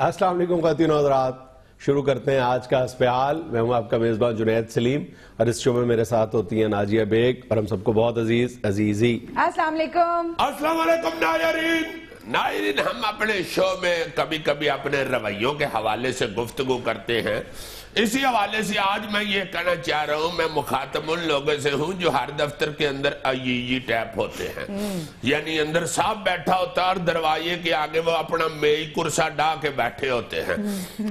السلام علیکم خواتین و حضرات، شروع کرتے ہیں آج کا اسپیال۔ میں ہوں آپ کا میزبان جنید سلیم اور اس شو میں میرے ساتھ ہوتی ہیں ناجیہ بیگ اور ہم سب کو بہت عزیزی۔ السلام علیکم۔ السلام علیکم ناظرین، ہم اپنے شو میں کبھی کبھی اپنے رویوں کے حوالے سے گفتگو کرتے ہیں۔ اسی حوالے سے آج میں یہ کہنا چاہ رہا ہوں، میں مخاطب ان لوگوں سے ہوں جو ہر دفتر کے اندر آئی ٹیپ ہوتے ہیں، یعنی اندر صاحب بیٹھا ہوتا ہے اور دروازے کے آگے وہ اپنا میز کرسا ڈا کے بیٹھے ہوتے ہیں،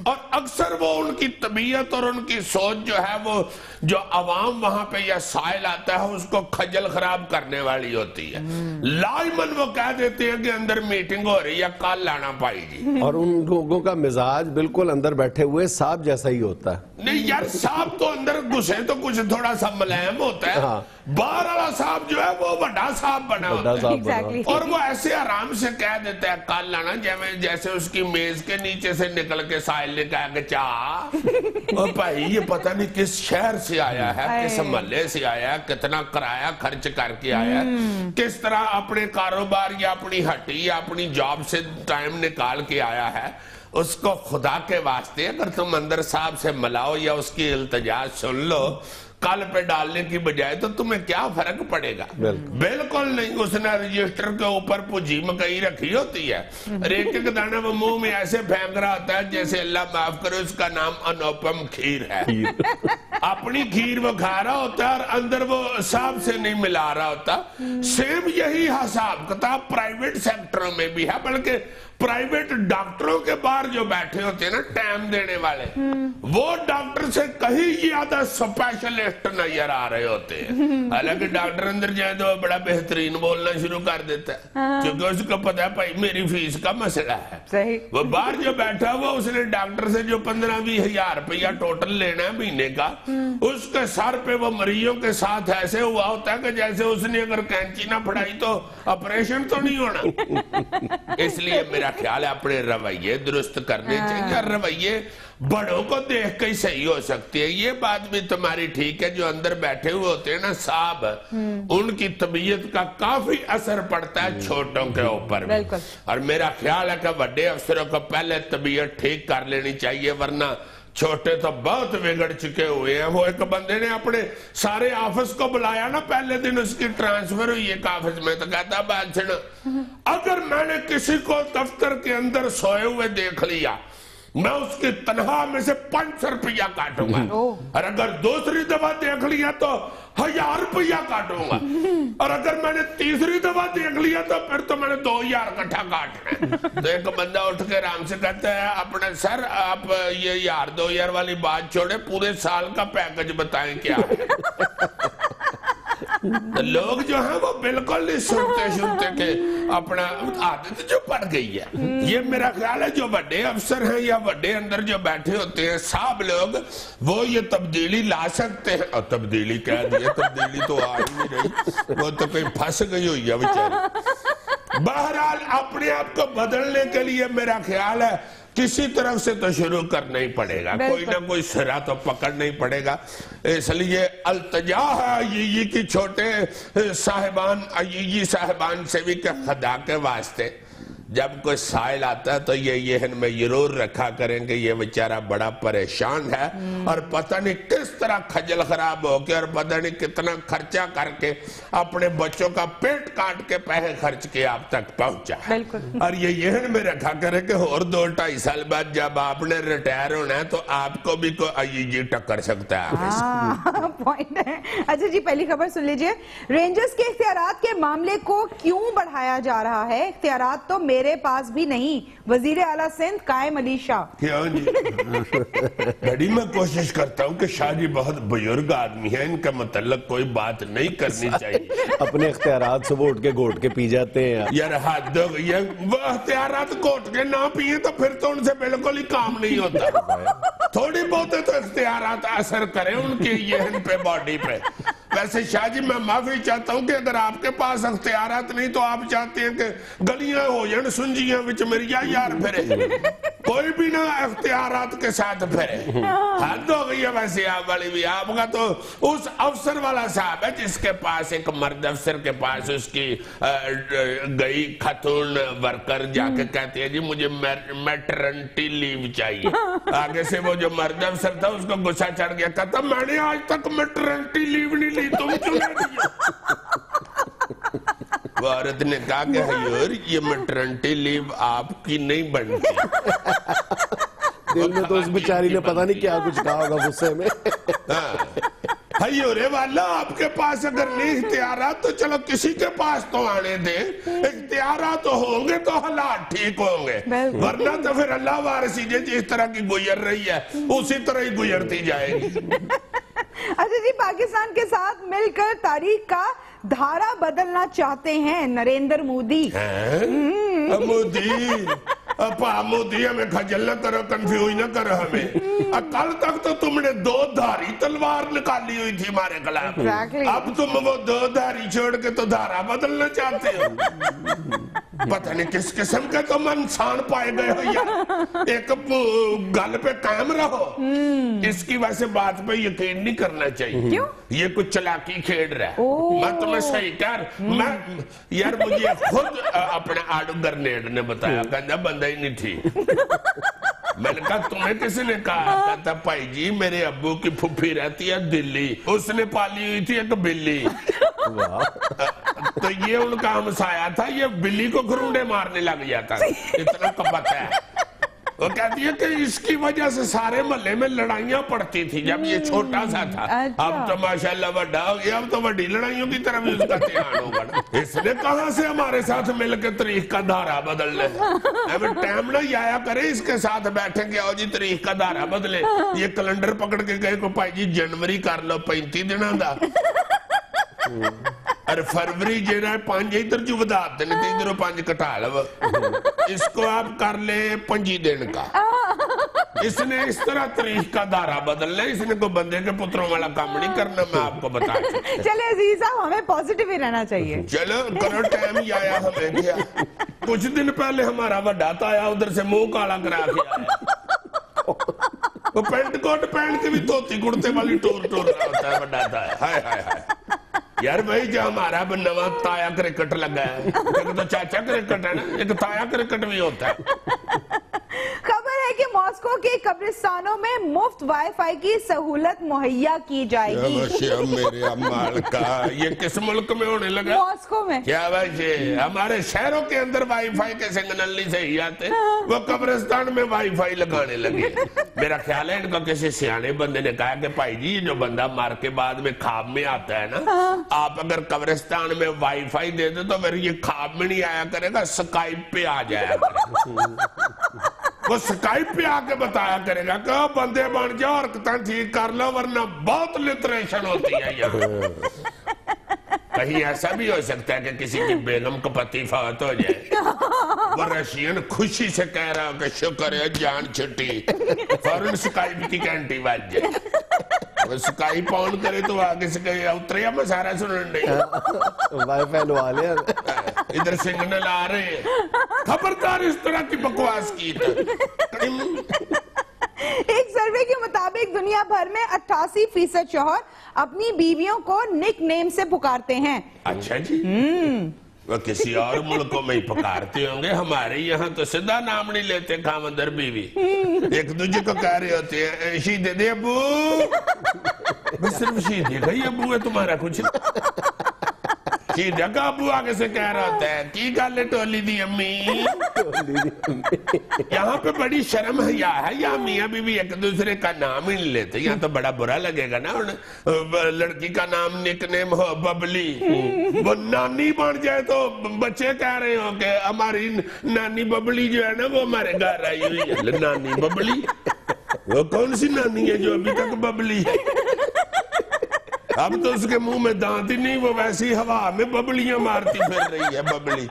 اور اکثر وہ ان کی طبیعت اور ان کی سوچ جو ہے وہ جو عوام وہاں پہ یا سائل آتا ہے اس کو خجل خراب کرنے والی ہوتی ہے۔ لازماً وہ کہہ دیتے ہیں کہ اندر میٹنگ ہو رہی ہے، کال لانا پائی جی، اور ان لوگوں کا مزاج بالکل اندر بیٹھے ہوئے صاحب جیسا ہی ہوتا ہے۔ نہیں یار، صاحب تو اندر گھسے تو کچھ تھوڑا سا ملائم ہوتا ہے، باہر والا صاحب جو ہے وہ بڑا صاحب بنا ہوتا ہے، اور وہ ایسے آرام سے کہہ دیتا ہے کال لانا، جیسے اس کی میز کے نیچے سے نکل کے سائل نے کہا کہ چاہ اور بھائی یہ پتہ نہیں کس شہر سے آیا ہے، کس محلے سے آیا ہے، کتنا کرایہ خرچ کر کے آیا ہے، کس طرح اپنے کاروبار یا اپنی ہٹی یا اپنی جاب سے ٹائم نکال کے آیا ہے۔ اس کو خدا کے واسطے اگر تم اندر صاحب سے ملاؤ یا اس کی التجا سن لو کل پہ ڈالنے کی بجائے، تو تمہیں کیا فرق پڑے گا؟ بالکل نہیں۔ اس نے رجسٹر کے اوپر پوجی مکئی رکھی ہوتی ہے، ایک ایک دانا وہ منہ میں ایسے پھینک رہا ہوتا ہے جیسے اللہ معاف کرے اس کا نام انوپم کھیر ہے۔ اپنی کھیر وہ کھا رہا ہوتا ہے اور اندر وہ صاحب سے نہیں ملا رہا ہوتا۔ سیم یہی حساب کتاب پرائیویٹ سیکٹروں میں بھی ہے، بلکہ پرائیویٹ ڈاکٹروں کے باہر جو بیٹھے ہوتے ہیں نا ٹائم دینے والے، وہ ڈاکٹر سے کہیں زیادہ سپیشلسٹ نظر آ رہے ہوتے ہیں۔ حالانکہ ڈاکٹر اندر جائے تو بڑا بہترین بولنا شروع کر دیتا ہے، کیونکہ اس کو پتا ہے بھائی میری فیس کا مسئلہ ہے۔ وہ باہر جو بیٹھا ہوا اس نے ڈاکٹر سے جو 15-20 ہزار روپیہ ٹوٹل لینا ہے مہینے کا، اس کے سر پہ وہ مریضوں کے ساتھ ایسے ہوا ہوتا ہے کہ جیسے اس نے اگر کینچی نہ پھڑائی تو آپریشن تو نہیں ہونا۔ اس لیے میرا خیال ہے اپنے رویے درست کرنے چاہیے، اور رویے بڑوں کو دیکھ کے صحیح ہو سکتی ہے۔ یہ بات بھی تمہاری ٹھیک ہے، جو اندر بیٹھے ہوئے ہوتے ہیں نا صاحب، ان کی طبیعت کا کافی اثر پڑتا ہے چھوٹوں کے اوپر بھی، اور میرا خیال ہے کہ بڑے افسروں کو پہلے طبیعت ٹھیک کر لینی چاہیے، ورنہ چھوٹے تو بہت بگڑ چکے ہوئے ہیں۔ وہ ایک بندے نے اپنے سارے آفس کو بلایا نا، پہلے دن اس کی ٹرانسفر ہوئی ایک آفس میں، تو کہتا بات سنو، اگر میں نے کسی کو دفتر کے اندر سوئے ہوئے دیکھ لیا میں اس کی تنخواہ میں سے 500 روپیہ کاٹوں گا، اور اگر دوسری دفعہ دیکھ لیا تو 1000 روپیہ کاٹوں گا، اور اگر میں نے تیسری دفعہ دیکھ لیا تو پھر تو میں نے 2000 کٹھا کاٹنا ہے۔ تو ایک بندہ اٹھ کے آرام سے کہتا ہے اپنے سر آپ یہ 1000 والی بات چھوڑے، پورے سال کا پیکج بتائیں کیا ہے۔ لوگ جو ہیں وہ بالکل نہیں سنتے کہ اپنا عادت جو پڑ گئی ہے۔ یہ میرا خیال ہے جو بڑے افسر ہیں یا بڑے اندر جو بیٹھے ہوتے ہیں صاحب لوگ، وہ یہ تبدیلی لا سکتے ہیں، اور تبدیلی کہہ دیا، تبدیلی تو آ ہی نہیں رہی، وہ تو کہیں پھنس گئی ہوئی ہے بیچاری۔ بہرحال اپنے آپ کو بدلنے کے لیے میرا خیال ہے کسی طرف سے تو شروع کرنا ہی پڑے گا، کوئی نہ کوئی سرا تو پکڑنا ہی پڑے گا۔ اس لیے التجا ہے یہ کی چھوٹے صاحبان سے بھی کہ خدا کے واسطے جب کوئی سائل آتا ہے تو یہ ذہن میں ضرور رکھا کریں کہ یہ بیچارہ بڑا پریشان ہے، اور پتہ نہیں کس طرح خجل خراب ہو کے اور پتہ نہیں کتنا خرچہ کر کے اپنے بچوں کا پیٹ کاٹ کے پیسے خرچ کے آپ تک پہنچا ہے۔ اور یہ ذہن میں رکھا کریں کہ اور 2-2.5 سال بعد جب آپ نے ریٹائر ہونا ہے تو آپ کو بھی کوئی آئی ٹکر سکتا ہے۔ پوائنٹ ہے۔ اچھا جی، پہلی خبر سن لیجئے۔ رینجرز کے اختیارات کے معاملے کو کیوں بڑھایا جا رہا ہے؟ اختیارات تو میرے پاس بھی نہیں، وزیر اعلیٰ سندھ قائم علی شاہ۔ کیوں جی؟ بڑی میں کوشش کرتا ہوں کہ شاہ جی بہت بزرگ آدمی ہیں، ان کا متعلق کوئی بات نہیں کرنی چاہیے۔ اپنے اختیارات سے وہ اٹھ کے گھوٹ کے پی جاتے ہیں یار حد ہو گئی ہے، وہ اختیارات گھوٹ کے نہ پیئے تو پھر تو ان سے بالکل ہی کام نہیں ہوتا۔ تھوڑی بہت تو اختیارات اثر کریں ان کے ذہن پہ، باڈی پہ۔ ویسے شاہ جی میں معافی چاہتا ہوں کہ اگر آپ کے پاس اختیارات نہیں تو آپ چاہتے ہیں کہ گلیاں ہو جائیں سنجیاں وچ میری یار پھرے، کوئی بھی نہ اختیارات کے ساتھ پھرے. حد ہو گئی ہے ویسے آپ والی بھی. آپ کا تو اس افسر والا صاحب ہے جس کے پاس ایک مرد افسر کے پاس اس کی گئی خاتون ورکر جا کے کہتی ہے جی مجھے میٹرنٹی لیو چاہیے. آگے سے وہ جو مرد افسر تھا اس کو غصہ چڑھ گیا, کہتا میں نے آج تک میٹرنٹی لیو نہیں لی, تم کیوں لے لیا؟ وہ عورت نے کہا کہ حضور یہ میٹرنٹی لیو آپ کی نہیں بنتی. دل میں تو اس بیچاری نے پتہ نہیں کیا کچھ کہا ہوگا غصے میں. حیورے والا آپ کے پاس اگر نہیں اختیارات تو چلو کسی کے پاس تو آنے دیں. اختیارات تو ہوں گے تو حالات ٹھیک ہوں گے, ورنہ تو پھر اللہ وارثی جس طرح کی گزر رہی ہے اسی طرح ہی گزرتی جائے گی. اچھا جی, پاکستان کے ساتھ مل کر تاریخ کا دھارا بدلنا چاہتے ہیں نریندر مودی. مودی ہمیں خجل نہ کرو, کنفیوز نہ کرو ہمیں. کل تک تو تم نے 2 دھاری تلوار نکالی ہوئی تھی ہمارے خلاف, اب تم وہ 2 دھاری چھوڑ کے تو دھارا بدلنا چاہتے ہو. پتہ نہیں کس قسم کے تم انسان پائے گئے ہو یار. ایک گل پہ قائم رہو. اس کی وجہ سے بات پہ یقین نہیں کرنا چاہیے. یہ کچھ چلاکی کھیڑ رہا ہے. میں تمہیں صحیح یار مجھے خود اپنے آڈو گرنیڈ نے بتایا, کہنا بندہ ہی نہیں تھی. میں نے کہا تمہیں کسی نے کہا؟ کہتا بھائی جی میرے ابو کی پھوپھی رہتی ہے دلی, اس نے پالی ہوئی تھی ایک بلی. تو یہ ان کا ہمسایا تھا, یہ بلی کو گھروندے مارنے لگ جاتا تھا, اتنا کپت ہے. وہ کہتی ہے کہ اس کی وجہ سے سارے محلے میں لڑائیاں پڑتی تھی جب یہ چھوٹا سا تھا. اب تو ماشاءاللہ بڑا ہو گیا, اب تو بڑی لڑائیوں کی طرف اس کا دھیان ہوگا. اس نے کہاں سے ہمارے ساتھ مل کے تاریخ کا دھارا بدل لے. اب ٹائم نہ آیا کرے اس کے ساتھ بیٹھے کہ آؤ جی تاریخ کا دھارا بدلے. یہ کیلنڈر پکڑ کے گئے کو بھائی جی جنوری کر لو 35 دنوں دا, اور فروری جینا ہے 5 ادھر جو ودات دینے تھے, ادھر 5 کٹا لو. اس کو آپ کر لے 25 دن کا. اس نے اس طرح تاریخ کا دھارا بدل لے. اس نے کوئی بندے کے پتروں والا کام نہیں کرنا, میں آپ کو بتا چکا. چلے عزیز صاحب ہمیں پازیٹیو ہی رہنا چاہیے. چلو کرو, ٹائم ہی آیا ہمیں کیا. کچھ دن پہلے ہمارا وڈاتا آیا, ادھر سے منہ کالا کرا کے آیا. وہ پینٹ کوٹ پہن کے بھی دھوتی کرتے والی ٹور رہا ہوتا ہے وڈاتا ہے. ہائے ہائے ہائے یار بھائی, جو ہمارا نواں تایا کرکٹ لگا ہے, ایک تو چاچا کرکٹ ہے نا, ایک تایا کرکٹ بھی ہوتا ہے. خبر ہے کہ ماسکو کے قبرستانوں میں مفت وائی فائی کی سہولت مہیا کی جائے گی. میرے امال کا یہ کس ملک میں ہونے لگا؟ ماسکو میں. کیا بھائی, ہمارے شہروں کے اندر وائی فائی کے سگنل نہیں صحیح آتے, وہ قبرستان میں وائی فائی لگانے لگے. میرا خیال ہے ان کو کسی سیانے بندے نے کہا کہ بھائی جی جو بندہ مار کے بعد میں خواب میں آتا ہے نا, آپ اگر قبرستان میں وائی فائی دے دے تو پھر یہ خواب میں نہیں آیا کرے گا, سکائپ پہ آ جایا کرے گا. وہ سکائپ پہ آ کے بتایا کرے گا کہ بندے بن جاؤ اور ٹھیک کر لو, ورنہ بہت لٹریشن ہوتی ہے یہاں. کہیں ایسا بھی ہو سکتا ہے کہ کسی کی بیگم کا پتی فوت ہو جائے, وہ رشین خوشی سے کہہ رہا ہو کہ شکر ہے جان چھٹی, فوراً سکائپ کی گھنٹی بج جائے. وہ سکائپ آن کرے تو آگے سے کہیں اترے یا میں سارا سنن نہیں, وائی فائی لوا لیا, ادھر سگنل آ رہے ہیں. خبردار اس طرح کی بکواس کی تھا. ایک سروے کے مطابق دنیا بھر میں 88% شوہر اپنی بیویوں کو نک نیم سے پکارتے ہیں. اچھا جی, وہ کسی اور ملکوں میں ہی پکارتے ہوں گے, ہمارے یہاں تو سیدھا نام نہیں لیتے خاوندر بیوی. ایک دوسرے کو کہہ رہے ہوتے ہیں شیدے دے ابو, بس صرف شیدے گئی ابو ہے تمہارا کچھ. شیدہ کا ابو آگے سے کہہ رہا ہوتا ہے کی گالے ٹولی دی امی. یہاں پہ بڑی شرم حیا ہے, یا میاں بیوی ایک دوسرے کا نام ہی نہیں لیتے. یہاں تو بڑا برا لگے گا نا, لڑکی کا نام نک نیم ہو ببلی, وہ نانی بن جائے تو بچے کہہ رہے ہوں کہ ہماری نانی ببلی جو ہے نا وہ ہمارے گھر آئی ہوئی ہے. نانی ببلی, وہ کون سی نانی ہے جو ابھی تک ببلی ہے؟ اب تو اس کے منہ میں دانت ہی نہیں, وہ ویسی ہوا میں ببلیاں مارتی پھر رہی ہے ببلی.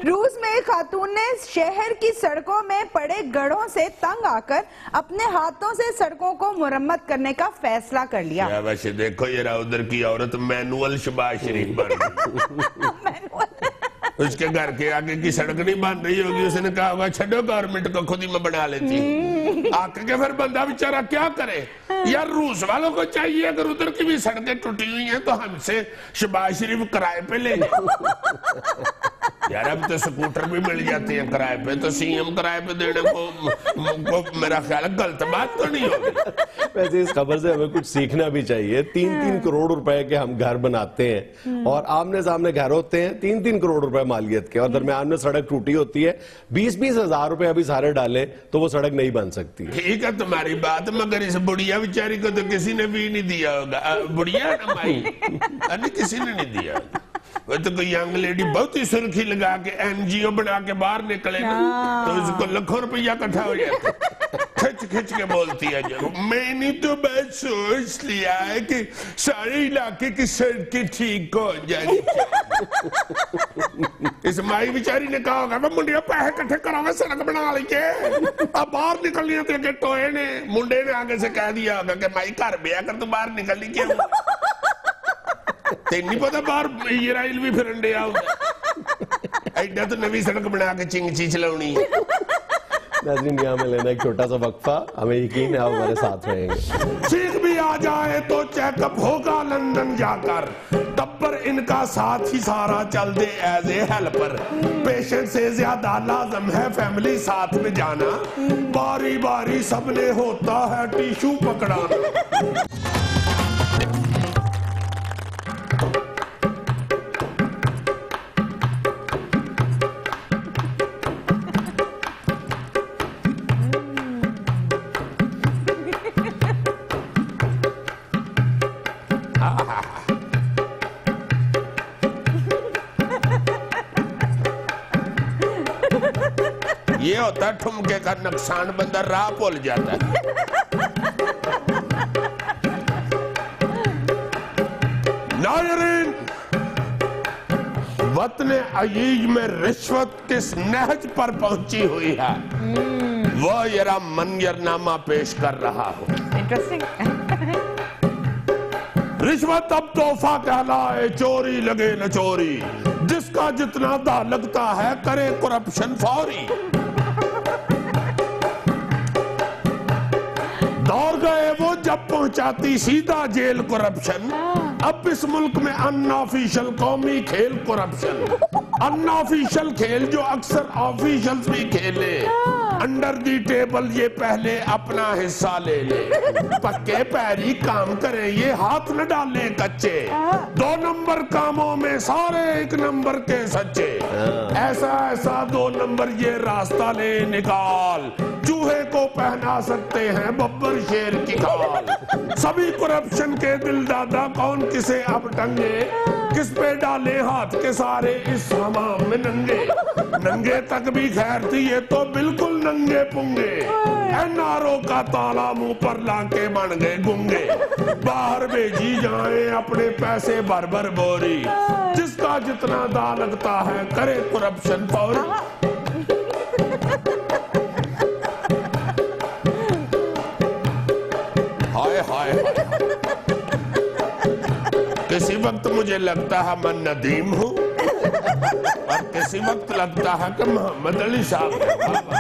روس میں ایک خاتون نے شہر کی سڑکوں میں پڑے گڑھوں سے تنگ آ کر اپنے ہاتھوں سے سڑکوں کو مرمت کرنے کا فیصلہ کر لیا. ویسے دیکھو یہ ادھر کی عورت مینوئل شباز شریف بن گئی. اس کے گھر کے آگے کی سڑک نہیں بن رہی ہوگی, اس نے کہا ہوگا چھڑو گورنمنٹ کو خود ہی میں بنا لیتی ہوں. آکے کے پھر بندہ بیچارہ کیا کرے یار, روس والوں کو چاہیے اگر ادھر کی بھی سڑکیں ٹوٹی ہوئی ہیں تو ہم سے شہباز شریف کرائے پہ لے لیں. یار اب تو سکوٹر بھی مل جاتے ہیں کرائے پہ, تو سی ایم کرائے پہ دینے کو میرا خیال ہے غلط بات تو نہیں ہوگی. ویسے اس خبر سے ہمیں کچھ سیکھنا بھی چاہیے. 3-3 کروڑ روپے کے ہم گھر بناتے ہیں اور آمنے سامنے گھر ہوتے ہیں 3-3 کروڑ روپے مالیت کے, اور درمیان میں سڑک ٹوٹی ہوتی ہے. 20-20 ہزار روپے ابھی سارے ڈالیں تو وہ سڑک نہیں بن سکتی. ٹھیک ہے تمہاری بات, مگر اس بڑھیا بیچاری کو تو کسی نے بھی نہیں دیا ہوگا. بڑھیا نا مائی, کسی نے نہیں دیا. وہ تو کوئی ینگ لیڈی بہت ہی سرخی لگا کے این جی او بنا کے باہر نکلے نا تو اس کو لکھوں روپیہ کٹھا ہو جاتا, کھچ کے بولتی ہے. میں نے تو بس سوچ لیا ہے کہ سارے علاقے کی سڑکیں ٹھیک ہو جائیں. اس مائی بیچاری نے کہا ہوگا منڈیا پیسے کٹھے کراوے سڑک بنا لیجئے, اب باہر نکلنی ہے کہ ٹوئے نے منڈے نے آگے سے کہہ دیا ہوگا کہ مائی گھر بیا کر تو باہر نکلنی کیوں, تین نہیں پتا باہر اسرائیل بھی پھرنڈے آؤ ایڈا تو نوی سڑک بنا کے چنگچی چلاؤنی ہے. ناظرین یہاں میں لینا ایک چھوٹا سا وقفہ, ہمیں یقین ہے آپ ہمارے ساتھ رہیں گے. چیک بھی آ جائے تو چیک اپ ہوگا لندن جا کر, تب پر ان کا ساتھ ہی سارا چل they as a helper. Patient سے زیادہ لازم ہے فیملی ساتھ میں جانا, باری باری سب نے ہوتا ہے ٹیشو پکڑانا. یہ ہوتا ہے ٹھمکے کا نقصان, بندہ راہ بھول جاتا ہے. ناظرین, وطن عزیز میں رشوت کس نہج پر پہنچی ہوئی ہے وہ ذرا منظرنامہ پیش کر رہا ہوں. رشوت اب تحفہ کہلائے, چوری لگے نہ چوری, جس کا جتنا دا لگتا ہے کرے کرپشن فوری. دور گئے وہ جب پہنچاتی سیدھا جیل کرپشن, اب اس ملک میں ان آفیشل قومی کھیل کرپشن. ان آفیشل کھیل جو اکثر آفیشلز بھی کھیلے, انڈر دی ٹیبل یہ پہلے اپنا حصہ لے لے. پکے پیری کام کریں یہ ہاتھ نہ ڈالیں کچے, 2 نمبر کاموں میں سارے 1 نمبر کے سچے. ایسا 2 نمبر یہ راستہ لے نکال, چوہے کو پہنا سکتے ہیں ببر شیر کی کھال. سبھی کرپشن کے دل دادا کون کسے اب ٹنگے, کس پہ ڈالے ہاتھ کے سارے اس حمام میں ننگے. ننگے تک بھی خیر تھی یہ تو بالکل ننگے پنگے, این آر او کا تالا منہ پر لاکے بن گئے گنگے. باہر بھیجی جائیں اپنے پیسے بھر بھر بوری, جس کا جتنا دا لگتا ہے کرے کرپشن فوری. ہائے ہائے, کسی وقت مجھے لگتا ہے میں ندیم ہوں اور کسی وقت لگتا ہے کہ محمد علی صاحب.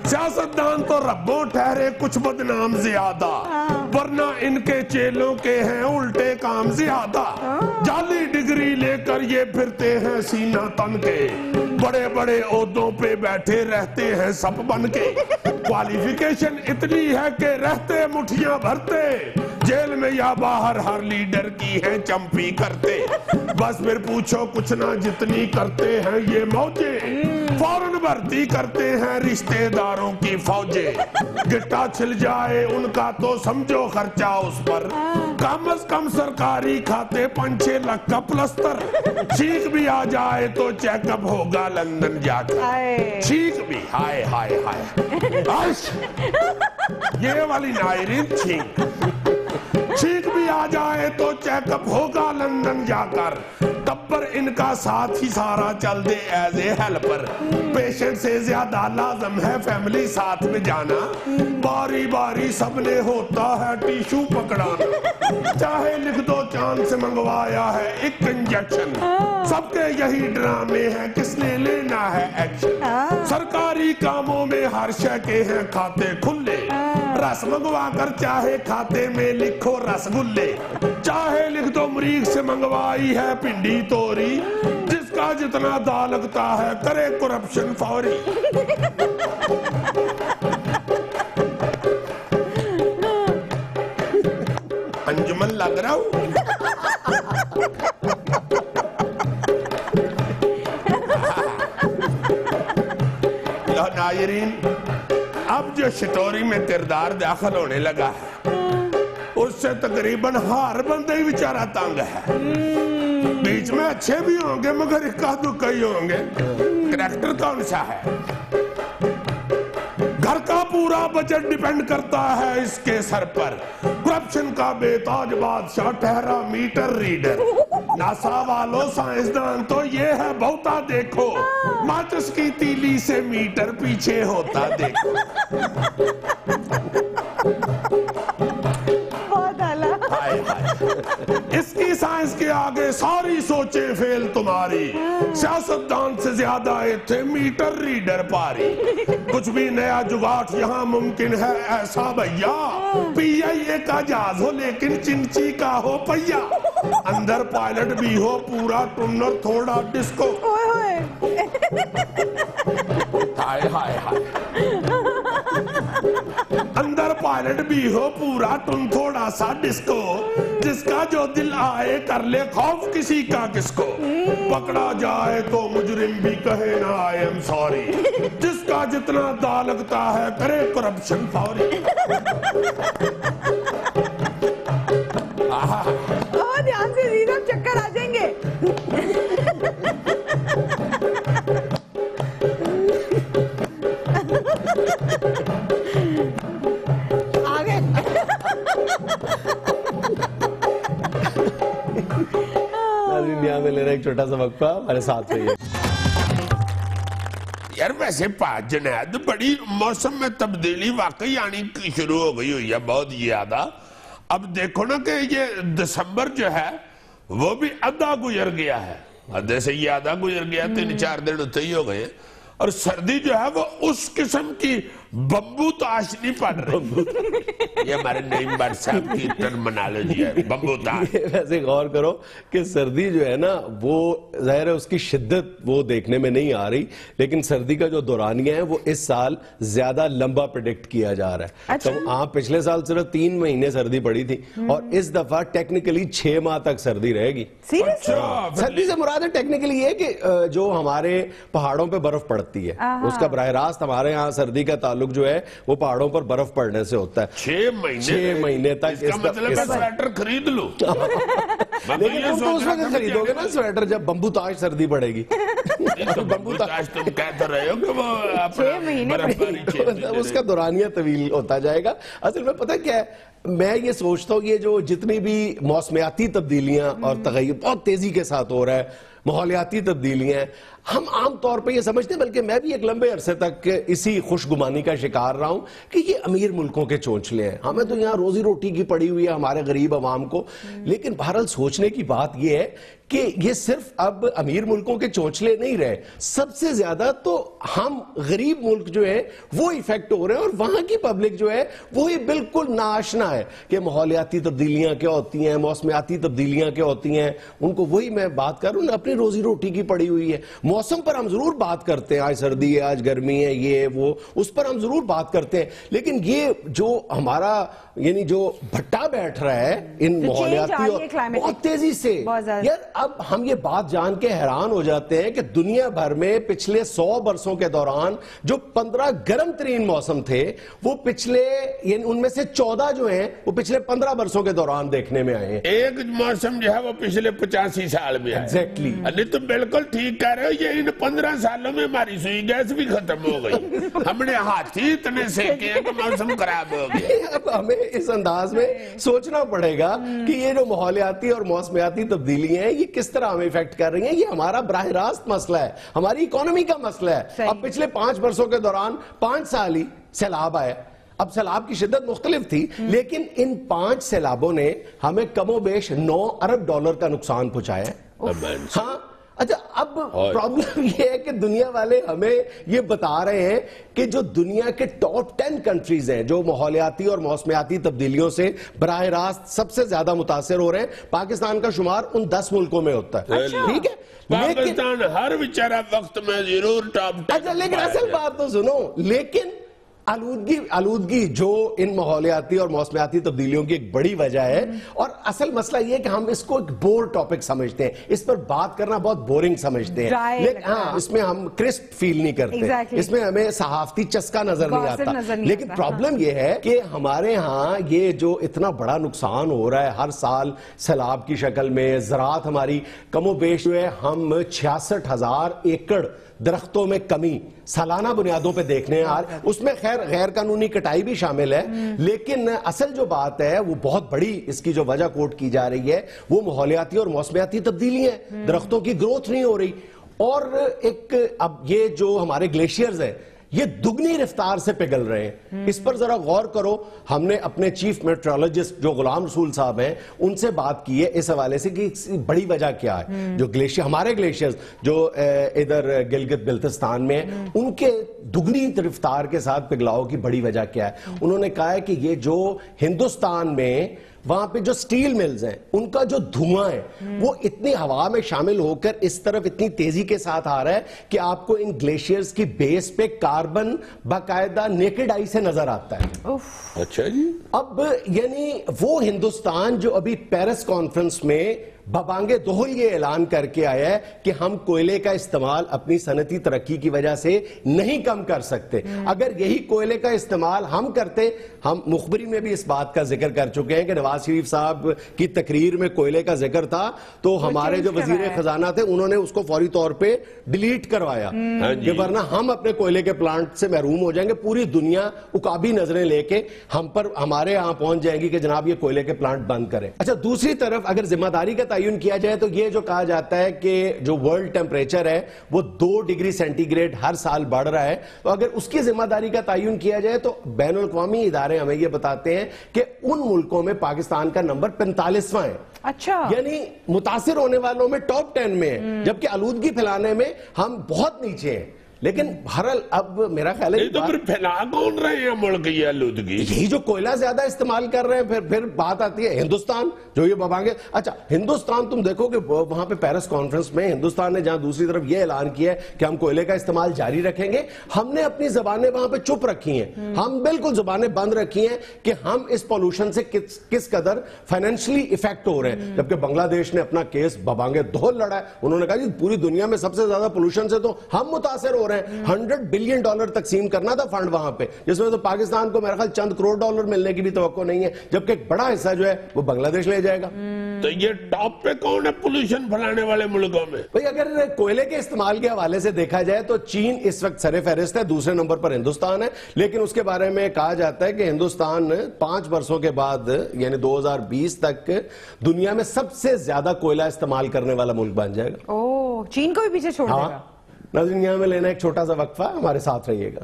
سیاستدان تو ربوں ٹھہرے کچھ بدنام زیادہ, ورنہ ان کے چیلوں کے ہیں الٹے کام زیادہ. جعلی ڈگری لے کر یہ پھرتے ہیں سینہ تن کے, بڑے بڑے عہدوں پہ بیٹھے رہتے ہیں سب بن کے. کوالیفیکیشن اتنی ہے کہ رہتے مٹھیاں بھرتے, جیل میں یا باہر ہر لیڈر کی ہے چمپی کرتے. بس پھر پوچھو کچھ نہ جتنی کرتے ہیں یہ موجے, فوراً بھرتی کرتے ہیں رشتے داروں کی فوجیں. گٹا چھل جائے ان کا تو سمجھو خرچہ اس پر, کم از کم سرکاری کھاتے 5-6 لاکھ کا پلستر. چھینک بھی آ جائے تو چیک اپ ہوگا لندن جا کر, چھینک بھی ہائے ہائے ہائے یہ والی نائرین چھینک بھی آ جائے تو چیک اپ ہوگا لندن جا کر. تب پر ان کا ساتھ ہی سارا چل they as a helper. Patient سے زیادہ لازم ہے فیملی ساتھ میں جانا, باری باری سب نے ہوتا ہے ٹیشو پکڑانا. چاہے لکھ دو چاند سے منگوایا ہے ایک انجیکشن, سب کے یہی ڈرامے ہیں کس نے لینا ہے ایکشن. سرکاری کاموں میں ہر شے کے ہیں کھاتے کھلے, رس منگوا کر چاہے کھاتے میں لکھو رس گلے. چاہے لکھ دو مریخ سے منگوائی ہے پنڈی توری, جس کا جتنا دا لگتا ہے کرے کرپشن فوری. انجمن لگ رہا ہوں. ناظرین, اب جو شٹوری میں کردار داخل ہونے لگا ہے اس سے تقریباً ہر بندے ہی بیچارہ تنگ ہے. بیچ میں اچھے بھی ہوں گے مگر اکا دکا ہی ہوں گے. کریکٹر کون سا ہے؟ گھر کا پورا بجٹ ڈیپینڈ کرتا ہے اس کے سر پر. کرپشن کا بے تاج بادشاہ ٹھہرا میٹر ریڈر. ناسا والوں سائنسدان تو یہ ہے بہتا دیکھو, ماچس کی تیلی سے میٹر پیچھے ہوتا دیکھو. اس کی سائنس کے آگے ساری سوچیں فیل تمہاری. سیاستدان سے زیادہ تھے میٹر ریڈر پاری. کچھ بھی نیا جگاٹ یہاں ممکن ہے ایسا بھیا, پی آئی اے کا جہاز ہو لیکن چنچی کا ہو پہیا. اندر پائلٹ بھی ہو پورا ٹن اور تھوڑا ڈسکو. ہائے ہائے ہائے. اندر پائلٹ بھی ہو پورا ٹن تھوڑا سا ڈسکو, جس کا جو دل آئے کر لے خوف کسی کا کس کو. پکڑا جائے تو مجرم بھی کہے نا آئی ایم سوری, جس کا جتنا دا لگتا ہے کرے کرپشن فوری. دھیان سے ریزم چکر آ جائیں گے. یہاں میں لے رہا ایک چھوٹا سا وقفہ, ہمارے ساتھ رہیے. یار ویسے جنید بڑی موسم میں تبدیلی واقعی آنی شروع ہو گئی ہوئی ہے بہت زیادہ. اب دیکھو نا کہ یہ دسمبر جو ہے وہ بھی آدھا گزر گیا ہے, آدھے سے یہ آدھا گزر گیا, 3-4 دن ہوتے ہی ہو گئے. اور سردی جو ہے وہ اس قسم کی بمبو تاش نہیں پڑ رہی. یہ ہمارے نعیم بٹ صاحب کی ٹرمنالوجی ہے, بمبو تاش. ویسے غور کرو کہ سردی جو ہے نا وہ ظاہر ہے اس کی شدت وہ دیکھنے میں نہیں آ رہی, لیکن سردی کا جو دورانیہ ہے وہ اس سال زیادہ لمبا پریڈکٹ کیا جا رہا ہے. تو آپ پچھلے سال صرف 3 مہینے سردی پڑی تھی, اور اس دفعہ ٹیکنیکلی 6 ماہ تک سردی رہے گی. سردی سے مراد ہے ٹیکنیکلی یہ کہ جو ہمارے پہاڑوں پہ برف پڑتی ہے اس کا براہ راست ہمارے ہاں سردی کا تعلق جو ہے وہ پہاڑوں پر برف پڑنے سے ہوتا ہے. 6 مہینے تک. اس کا مطلب ہے سویٹر خرید لو. لیکن تم تو اس وقت خریدو گے نا سویٹر جب بمبو تاش سردی پڑے گی. بمبو تاش تم کہتے رہے ہو کہ وہ 6 مہینے اس کا دورانیہ طویل ہوتا جائے گا. اصل میں پتہ کیا ہے, میں یہ سوچتا ہوں یہ جو جتنی بھی موسمیاتی تبدیلیاں اور تغیر بہت تیزی کے ساتھ ہو رہا ہے, ماحولیاتی تبدیلیاں ہیں, ہم عام طور پہ یہ سمجھتے ہیں, بلکہ میں بھی ایک لمبے عرصے تک اسی خوش گمانی کا شکار رہا ہوں کہ یہ امیر ملکوں کے چونچلے ہیں, ہمیں تو یہاں روزی روٹی کی پڑی ہوئی ہے ہمارے غریب عوام کو. لیکن بہرحال سوچنے کی بات یہ ہے کہ یہ صرف اب امیر ملکوں کے چونچلے نہیں رہے, سب سے زیادہ تو ہم غریب ملک جو ہے وہ ایفیکٹ ہو رہے ہیں, اور وہاں کی پبلک جو ہے وہی بالکل ناآشنا ہے کہ ماحولیاتی تبدیلیاں کیا ہوتی ہیں, موسمیاتی تبدیلیاں کیا ہوتی ہیں. ان کو وہی میں بات کر رہا ہوں, اپنی روزی روٹی کی پڑی ہوئی ہے. موسم پر ہم ضرور بات کرتے ہیں, آج سردی ہے آج گرمی ہے یہ وہ, اس پر ہم ضرور بات کرتے ہیں, لیکن یہ جو ہمارا یعنی جو بھٹا بیٹھ رہا ہے ان ماحولیاتی اور بہت تیزی سے, یار اب ہم یہ بات جان کے حیران ہو جاتے ہیں کہ دنیا بھر میں پچھلے 100 برسوں کے دوران جو 15 گرم ترین موسم تھے وہ پچھلے یعنی ان میں سے 14 جو ہیں وہ پچھلے 15 برسوں کے دوران دیکھنے میں آئے ہیں. ایک موسم جو ہے وہ پچھلے 85 سال میں ہے. ایگزیکٹلی, نہیں تو بالکل ٹھیک کہہ رہے ہو, یہ ان 15 سالوں میں ہماری سوئی گیس بھی ختم ہو گئی. ہم نے ہاتھی اتنے سیکے ہیں کہ موسم خراب ہو گیا. اب ہمیں اس انداز میں سوچنا پڑے گا کہ یہ جو ماحولیاتی اور موسمیاتی تبدیلی ہیں یہ کس طرح ہمیں افیکٹ کر رہی ہیں. یہ ہمارا براہ راست مسئلہ ہے, ہماری اکانومی کا مسئلہ ہے. اب پچھلے 5 برسوں کے دوران 5 سال ہی سیلاب آیا. اب سیلاب کی شدت مختلف تھی, لیکن ان 5 سیلابوں نے ہمیں کم و بیش $9 ارب کا نقصان پہنچایا ہے. ہاں اچھا, اب پرابلم یہ ہے کہ دنیا والے ہمیں یہ بتا رہے ہیں کہ جو دنیا کے ٹاپ 10 کنٹریز ہیں جو ماحولیاتی اور موسمیاتی تبدیلیوں سے براہ راست سب سے زیادہ متاثر ہو رہے ہیں, پاکستان کا شمار ان 10 ملکوں میں ہوتا ہے. ٹھیک ہے, پاکستان ہر بیچارہ وقت میں ضرور ٹاپ 10. اچھا, لیکن اصل بات تو سنو, لیکن آلودگی جو ان ماحولیاتی اور موسمیاتی تبدیلیوں کی ایک بڑی وجہ ہے, اور اصل مسئلہ یہ ہے کہ ہم اس کو ایک بور ٹاپک سمجھتے ہیں, اس پر بات کرنا بہت بورنگ سمجھتے ہیں, لیکن ہاں اس میں ہم کرسپ فیل نہیں کرتے, اس میں ہمیں صحافتی چسکا نظر نہیں آتا. لیکن پرابلم یہ ہے کہ ہمارے ہاں یہ جو اتنا بڑا نقصان ہو رہا ہے ہر سال سیلاب کی شکل میں, زراعت ہماری کم و بیش جو ہے, ہم 66,000 ایکڑ درختوں میں کمی سالانہ بنیادوں پہ دیکھنے ہیں. اس میں خیر غیر قانونی کٹائی بھی شامل ہے, لیکن اصل جو بات ہے وہ بہت بڑی, اس کی جو وجہ کوٹ کی جا رہی ہے وہ ماحولیاتی اور موسمیاتی تبدیلی ہیں. درختوں کی گروتھ نہیں ہو رہی, اور ایک اب یہ جو ہمارے گلیشیئرز ہیں یہ دگنی رفتار سے پگھل رہے ہیں. اس پر ذرا غور کرو. ہم نے اپنے چیف میٹرولوجسٹ جو غلام رسول صاحب ہیں ان سے بات کی ہے اس حوالے سے کہ بڑی وجہ کیا ہے. جو گلیشیئر ہمارے گلیشیئرز جو ادھر گلگت بلتستان میں ہیں ان کے دگنی رفتار کے ساتھ پگھلاؤ کی بڑی وجہ کیا ہے. انہوں نے کہا ہے کہ یہ جو ہندوستان میں وہاں پہ جو سٹیل ملز ہیں ان کا جو دھواں ہے وہ اتنی ہوا میں شامل ہو کر اس طرف اتنی تیزی کے ساتھ آ رہا ہے کہ آپ کو ان گلیشیئرز کی بیس پہ کاربن باقاعدہ نیکڈ آئی سے نظر آتا ہے. اچھا جی, اب یعنی وہ ہندوستان جو ابھی پیرس کانفرنس میں ببانگے دہل یہ اعلان کر کے آیا ہے کہ ہم کوئلے کا استعمال اپنی صنعتی ترقی کی وجہ سے نہیں کم کر سکتے. اگر یہی کوئلے کا استعمال ہم کرتے, ہم مخبری میں بھی اس بات کا ذکر کر چکے ہیں کہ نواز شریف صاحب کی تقریر میں کوئلے کا ذکر تھا تو ہمارے جو وزیر خزانہ تھے انہوں نے اس کو فوری طور پہ ڈیلیٹ کروایا کہ ورنہ ہم اپنے کوئلے کے پلانٹ سے محروم ہو جائیں گے. پوری دنیا عقابی نظریں لے کے ہم پر ہمارے یہاں پہنچ جائیں گی کہ جناب یہ کوئلے کے پلانٹ بند کریں. اچھا, دوسری طرف اگر ذمہ داری کا تعین کیا جائے تو یہ جو کہا جاتا ہے کہ جو ورلڈ ٹیمپریچر ہے وہ 2 ڈگری سینٹی گریڈ ہر سال بڑھ رہا ہے, تو اگر اس کی ذمہ داری کا تعین کیا جائے تو بین الاقوامی ادارے ہمیں یہ بتاتے ہیں کہ ان ملکوں میں پاکستان کا نمبر 45واں ہے. اچھا, یعنی متاثر ہونے والوں میں ٹاپ 10 میں ہے, جبکہ آلودگی پھیلانے میں ہم بہت نیچے ہیں. لیکن بہرحال اب میرا خیال ہے تو پھر پھیلا کون رہے ہیں ملک یہ آلودگی؟ یہی جو کوئلہ زیادہ استعمال کر رہے ہیں. پھر بات آتی ہے ہندوستان جو یہ ببانگے. اچھا, ہندوستان تم دیکھو کہ وہاں پہ پیرس کانفرنس میں ہندوستان نے جہاں دوسری طرف یہ اعلان کیا ہے کہ ہم کوئلے کا استعمال جاری رکھیں گے, ہم نے اپنی زبانیں وہاں پہ چپ رکھی ہیں. ہم بالکل زبانیں بند رکھی ہیں کہ ہم اس پولوشن سے کس قدر فائنینشلی افیکٹ ہو رہے ہیں. جبکہ بنگلہ دیش نے اپنا کیس ببانگے دہل لڑا ہے. انہوں نے کہا جی پوری دنیا میں سب سے زیادہ پولوشن سے تو ہم متاثر ہو رہے ہیں. $100 بلین تقسیم کرنا تھا فنڈ وہاں پہ, جس میں تو پاکستان کو میرا خیال چند کروڑ ڈالر ملنے کی بھی توقع نہیں ہے, جبکہ ایک بڑا حصہ جو ہے وہ بنگلہ دیش لے جائے گا. تو یہ ٹاپ پہ کون ہے پولوشن پھیلانے والے ملکوں میں؟ بھئی اگر کوئلے کے استعمال کے حوالے سے دیکھا جائے تو چین اس وقت سر فہرست ہے, دوسرے نمبر پر ہندوستان ہے. لیکن اس کے بارے میں کہا جاتا ہے کہ ہندوستان 5 برسوں کے بعد یعنی 2020 تک دنیا میں سب سے زیادہ کوئلہ استعمال کرنے والا ملک بن جائے گا. اوہ, چین کو بھی پیچھے چھوڑ دے گا. ناظرین, یہاں میں لینا ایک چھوٹا سا وقفہ, ہمارے ساتھ رہیے گا.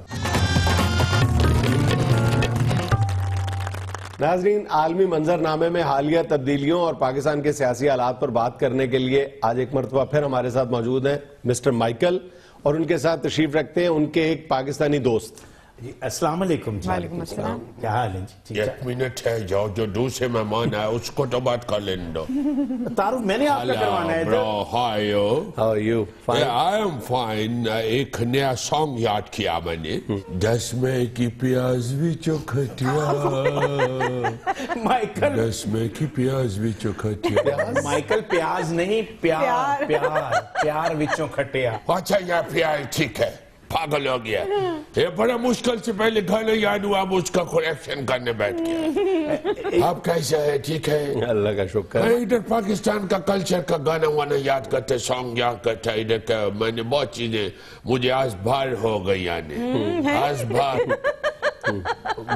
ناظرین, عالمی منظرنامے میں حالیہ تبدیلیوں اور پاکستان کے سیاسی حالات پر بات کرنے کے لیے آج ایک مرتبہ پھر ہمارے ساتھ موجود ہیں مسٹر مائیکل, اور ان کے ساتھ تشریف رکھتے ہیں ان کے ایک پاکستانی دوست. جی السلام علیکم. جی وعلیکم السلام. کیا حال ہے جی؟ ایک منٹ ہے, جاؤ جو دوسرے مہمان ہے اس کو تو بات کر لیں دو. تعارف میں نے آپ کا کروانا ہے. برو, hive. How are you? Fine. I am fine. ایک نیا سانگ یاد کیا میں نے, 10 میں کی پیاز بھی چوکھٹیا, مائیکل 10 میں کی پیاز بھی چوکھٹیا. مائیکل پیاز نہیں, پیار پیار وچوں کھٹیا. اچھا یہ پیاز ٹھیک ہے, پاگل ہو گیا. یہ بڑا مشکل سے پہلے گانا یاد ہوا, اب اس کا کریکشن کرنے بیٹھ گیا. آپ کیسا ہے؟ ٹھیک ہے, اللہ کا شکر. میں ادھر پاکستان کا کلچر کا گانا وانا یاد کرتے, سانگ یاد کرتا, ادھر کا میں نے بہت چیزیں مجھے آج بھار ہو گئی. یعنی آج بھار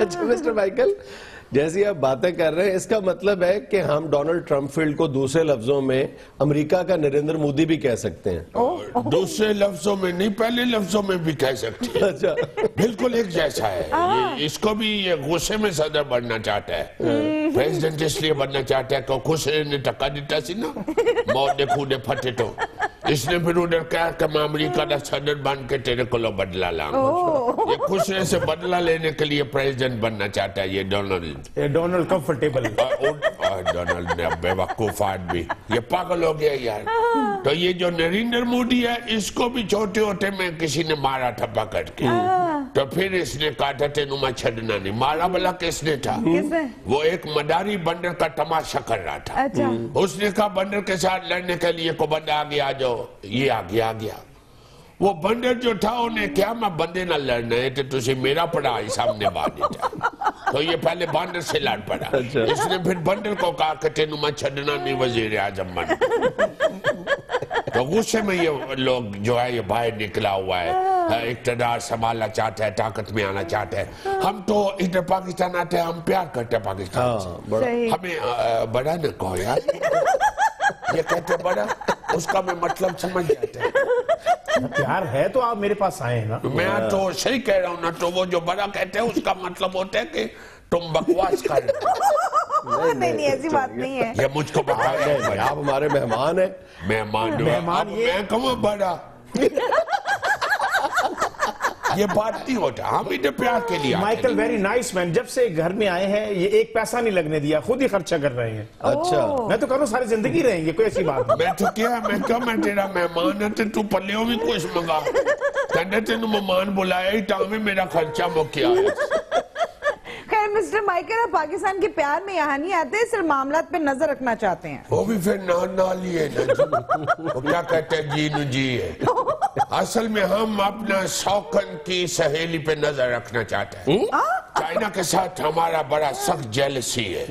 اچھا مسٹر مائیکل، جیسی آپ باتیں کر رہے ہیں اس کا مطلب ہے کہ ہم ڈونلڈ ٹرمپ فیلڈ کو دوسرے لفظوں میں امریکہ کا نریندر مودی بھی کہہ سکتے ہیں؟ دوسرے لفظوں میں نہیں، پہلے لفظوں میں بھی کہہ سکتے ہیں. اچھا بالکل ایک جیسا ہے. اس کو بھی یہ غصے میں صدر بننا چاہتا ہے. پریزیڈنٹ اس لیے بننا چاہتا ہے کہ غصے نے ٹکا دیتا سی نا موڑے کھوڑے پھٹے تو اس نے پھر ادھر کہا کہ میں امریکہ کا صدر بن کے تیرے کو بدلہ لاؤں. یہ غصے سے بدلہ لینے کے لیے پریزیڈنٹ بننا چاہتا ہے یہ ڈونلڈ کمفرٹیبل. ڈونلڈ نے بے وقوف آدمی، یہ پاگل ہو گیا یار. تو یہ جو نریندر مودی ہے اس کو بھی چھوٹے ہوتے میں کسی نے مارا تھا پکڑ کے، تو پھر اس نے کہا تھا تینوں میں چھڑنا نہیں. مارا بلا کس نے تھا؟ وہ ایک مداری بندر کا تماشا کر رہا تھا. اس نے کہا بندر کے ساتھ لڑنے کے لیے کو بندہ آگے آ جاؤ، یہ آگیا. وہ بندر جو تھا انہیں کیا میں بندے نہ لڑنا ہے تو تجھے میرا پڑا ہی سامنے باندھے تھا. تو یہ پہلے بندر سے لڑ پڑا. اس نے پھر بندر کو کہا کہ تینوں میں چھڑنا نہیں وزیر اعظم بن. تو غصے میں یہ لوگ جو ہے یہ باہر نکلا ہوا ہے، اقتدار سنبھالنا چاہتا ہے، طاقت میں آنا چاہتا ہے. ہم تو ادھر پاکستان آتے ہیں، ہم پیار کرتے ہیں پاکستان سے. ہمیں بڑا نہ کہو یار، یہ کہتے بڑا اس کا میں مطلب سمجھ جاتا ہے. پیار ہے تو آپ میرے پاس آئے ہیں نا. میں تو صحیح کہہ رہا ہوں نا. تو وہ جو بڑا کہتے ہیں اس کا مطلب ہوتا ہے کہ تم بکواس کر رہے ہو. نہیں ایسی بات نہیں ہے. یہ مجھ کو بتائیں، آپ ہمارے مہمان ہیں. مہمان میں کہوں بڑا یہ بات نہیں ہوتا. ہم ادھر پیار کے لیے. مائیکل ویری نائس مین. جب سے گھر میں آئے ہیں یہ ایک پیسہ نہیں لگنے دیا، خود ہی خرچہ کر رہے ہیں. اچھا میں تو کروں ساری زندگی رہیں گے، کوئی ایسی بات نہیں. میں تو کیا میں تیرا مہمان ہے تو پلیوں بھی کچھ منگا. کہنے تینوں مہمان بلایا ہی تاہمیں میرا خرچہ مکیا ہے. خیر مسٹر مائیکل، آپ پاکستان کے پیار میں یہاں نہیں آتے، صرف معاملات پہ نظر رکھنا چاہتے ہیں. وہ بھی پھر نہ لیے نا. وہ کیا کہتے ہیں جی نو جی ہے. اصل میں ہم اپنا شوقن کی سہیلی پہ نظر رکھنا چاہتے ہیں. چائنا کے ساتھ ہمارا بڑا سخت جیلسی ہے،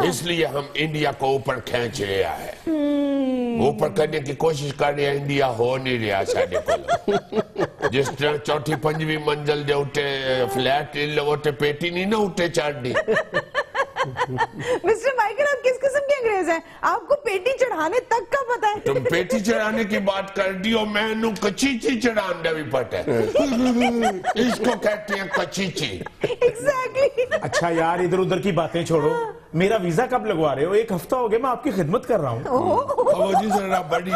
اس لیے ہم انڈیا کو اوپر کھینچ رہا ہے، اوپر کرنے کی کوشش کر رہے ہیں. انڈیا ہو نہیں رہا ساڑھے کو. جس طرح چوتھی پنجویں منزل دے اٹھے فلیٹ اٹھے پیٹی نہیں نہ اٹھے چاڑنی. مسٹر مائیکل، آپ کس قسم کے انگریز ہیں؟ آپ کو پیٹی چڑھانے تک کا پتہ ہے؟ تم پیٹی چڑھانے کی بات کر دی اور میں نو کچیچی چڑھان دا بھی پتہ ہے. اس کو کہتے ہیں کچیچی. ایگزیکٹلی. اچھا یار ادھر ادھر کی باتیں چھوڑو. میرا ویزا کب لگوا رہے ہو؟ 1 ہفتہ ہو گیا میں آپ کی خدمت کر رہا ہوں. وہ جی ذرا بڑی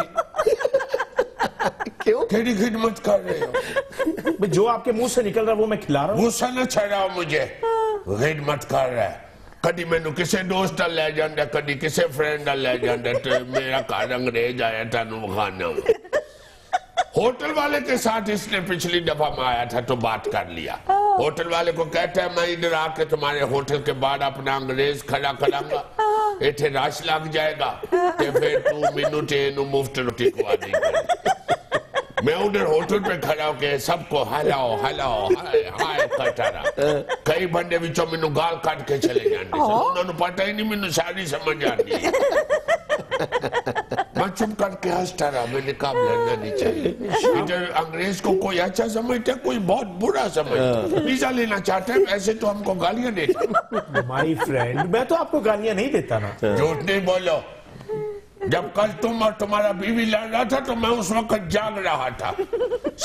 کیڑی خدمت کر رہے ہو؟ جو آپ کے منہ سے نکل رہا وہ میں کھلا رہا ہوں. غصہ نہ چھڑاؤ مجھے. خدمت کر رہا ہے. کدی میں نو کسے دوست لے جاندے، کدی کسے فرینڈ لے جاندے. تو میرا کار انگریز آیا تھا نو خانہ. ہوٹل والے کے ساتھ اس نے پچھلی دفعہ میں آیا تھا تو بات کر لیا. ہوٹل والے کو کہتا ہے میں ادھر آ کے تمہارے ہوٹل کے بعد اپنا انگریز کھڑا کراں گا، ایتھے راش لگ جائے گا کہ پھر تو مینو تینو مفت روٹی کھوا دے گا. میں ادھر ہوٹل پہ کھڑا ہو کے سب کو ہلاؤ ہائے کرتا رہا. کئی بندے بھی مینو گال کاٹ کے چلے جاندے. انہوں نے پتہ ہی نہیں مینو ساری سمجھ آتی ہے. میں چپ کر کے ہنستا رہا. میں نے کہا لڑنا نہیں چاہیے. ادھر انگریز کو کوئی اچھا سمجھتا ہے، کوئی بہت برا سمجھتا ہے. ویزا لینا چاہتے ہیں، ایسے تو ہم کو گالیاں دیتے. مائی فرینڈ میں تو آپ کو گالیاں نہیں دیتا نا. جھوٹ نہیں بولو. جب کل تم اور تمہارا بیوی لڑ رہا تھا تو میں اس وقت جاگ رہا تھا.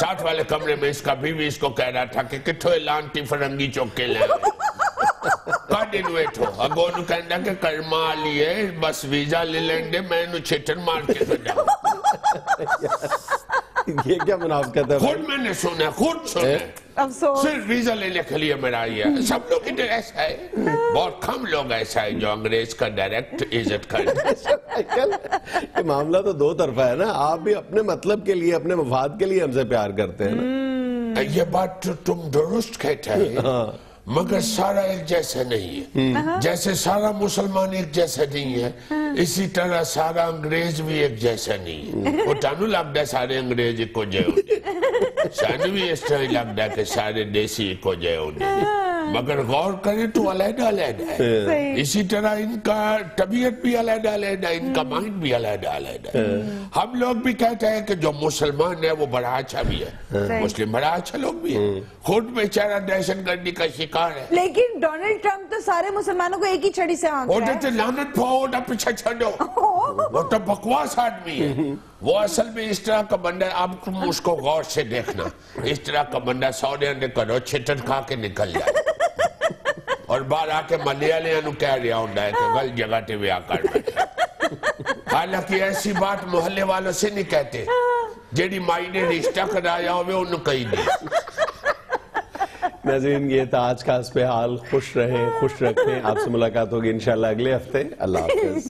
ساتھ والے کمرے میں اس کا بیوی اس کو کہہ رہا تھا کہ کتھوے لانتی فرنگی چوک کے لیں کاڈے نوے تھو. اگو نو کہندا کہ کرما لیے بس ویزا لے لیں دے، میں نو چھٹن مار کے کھڑا. یہ کیا منافقت ہے؟ خود میں نے سنا، خود سنا. افسوس. صرف ویزا لینے کے لیے میرا آئی ہے. سب لوگ ادھر ایسا ہے، بہت کم لوگ ایسا ہے جو انگریز کا ڈائریکٹ عزت کرتے. یہ معاملہ تو دو طرفہ ہے نا. آپ بھی اپنے مطلب کے لیے، اپنے مفاد کے لیے ہم سے پیار کرتے ہیں نا. یہ بات تو تم درست کہتا ہے، مگر سارا ایک جیسا نہیں ہے. جیسے سارا مسلمان ایک جیسا نہیں ہے، اسی طرح سارا انگریز بھی ایک جیسا نہیں ہے. وہ تانو لگتا ہے سارے انگریز ایک جے ہوتے، سانو بھی اس طرح لگتا ہے کہ سارے دیسی ایک جے ہوتے. مگر غور کریں تو علیحدہ علیحدہ ہے. اسی طرح ان کا طبیعت بھی علیحدہ علیحدہ ہے, ان کا مائنڈ بھی علیحدہ علیحدہ ہے. ہم لوگ بھی کہتے ہیں کہ جو مسلمان ہے وہ بڑا اچھا بھی ہے, مسلم بڑا اچھا لوگ بھی ہیں, خود بیچارہ دہشت گردی کا شکار ہے. لیکن ڈونلڈ ٹرمپ تو سارے مسلمانوں کو ایک ہی چھڑی سے آنکھ وہ تو لعنت پاؤ نہ پیچھے چھڑو, وہ تو بکواس آدمی ہے. وہ اصل میں اس طرح کا بندہ, اب تم اس کو غور سے دیکھنا, اس طرح کا بندہ سعودیہ نے کرو چھٹن کھا کے نکل جائے اور باہر آ کے ملیالیاں نو کہہ رہا ہوں کہ غلط جگہ تے ویا کر بیٹھے. حالانکہ ایسی بات محلے والوں سے نہیں کہتے, جیڑی مائی نے رشتہ کرایا ہوئے انہوں کہیں نہیں. ناظرین یہ تھا آج کا اس پہ حال. خوش رہیں, خوش رکھیں. آپ سے ملاقات ہوگی انشاءاللہ اگلے ہفتے. اللہ حافظ.